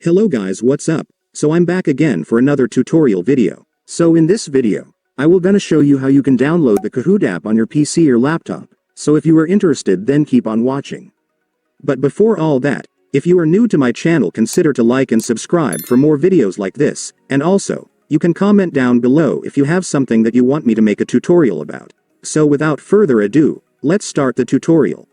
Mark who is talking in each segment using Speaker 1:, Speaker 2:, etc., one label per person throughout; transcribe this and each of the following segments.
Speaker 1: Hello guys, what's up? So I'm back again for another tutorial video. So in this video, I will gonna show you how you can download the Kahoot app on your PC or laptop. So if you are interested, then keep on watching. But before all that, if you are new to my channel, consider to like and subscribe for more videos like this, and also, you can comment down below if you have something that you want me to make a tutorial about. So without further ado, let's start the tutorial.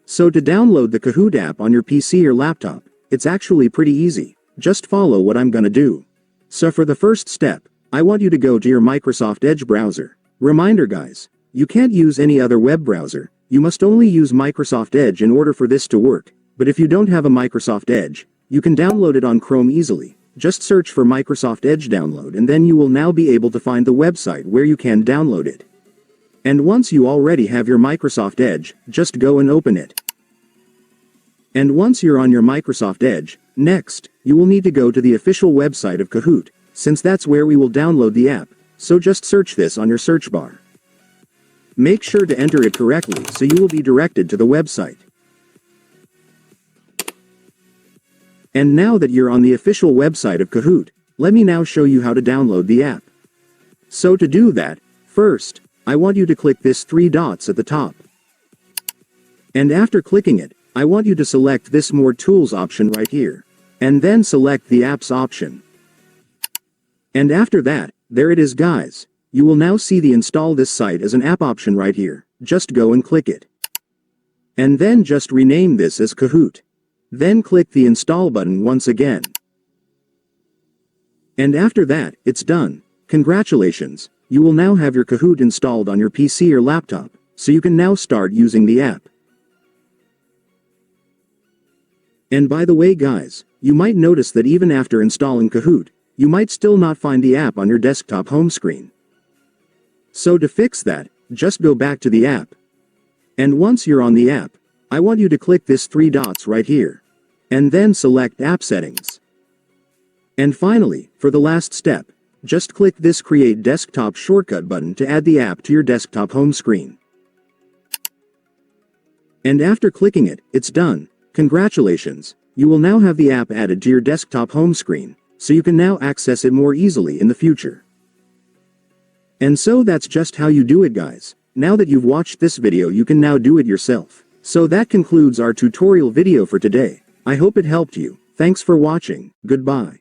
Speaker 1: So to download the Kahoot app on your PC or laptop, it's actually pretty easy. Just follow what I'm gonna do. So for the first step, I want you to go to your Microsoft Edge browser. Reminder guys, you can't use any other web browser, you must only use Microsoft Edge in order for this to work. But if you don't have a Microsoft Edge, you can download it on Chrome easily. Just search for Microsoft Edge download and then you will now be able to find the website where you can download it. And once you already have your Microsoft Edge, just go and open it. And once you're on your Microsoft Edge, next, you will need to go to the official website of Kahoot, since that's where we will download the app, so just search this on your search bar. Make sure to enter it correctly so you will be directed to the website. And now that you're on the official website of Kahoot, let me now show you how to download the app. So to do that, first, I want you to click this 3 dots at the top. And after clicking it, I want you to select this More Tools option right here. And then select the Apps option. And after that, there it is guys. You will now see the Install this site as an app option right here. Just go and click it. And then just rename this as Kahoot. Then click the Install button once again. And after that, it's done. Congratulations, you will now have your Kahoot installed on your PC or laptop, so you can now start using the app. And by the way guys, you might notice that even after installing Kahoot, you might still not find the app on your desktop home screen. So to fix that, just go back to the app. And once you're on the app, I want you to click this 3 dots right here. And then select App Settings. And finally, for the last step, just click this Create Desktop Shortcut button to add the app to your desktop home screen. And after clicking it, it's done. Congratulations, you will now have the app added to your desktop home screen, so you can now access it more easily in the future. And so that's just how you do it guys. Now that you've watched this video, you can now do it yourself. So that concludes our tutorial video for today. I hope it helped you. Thanks for watching. Goodbye.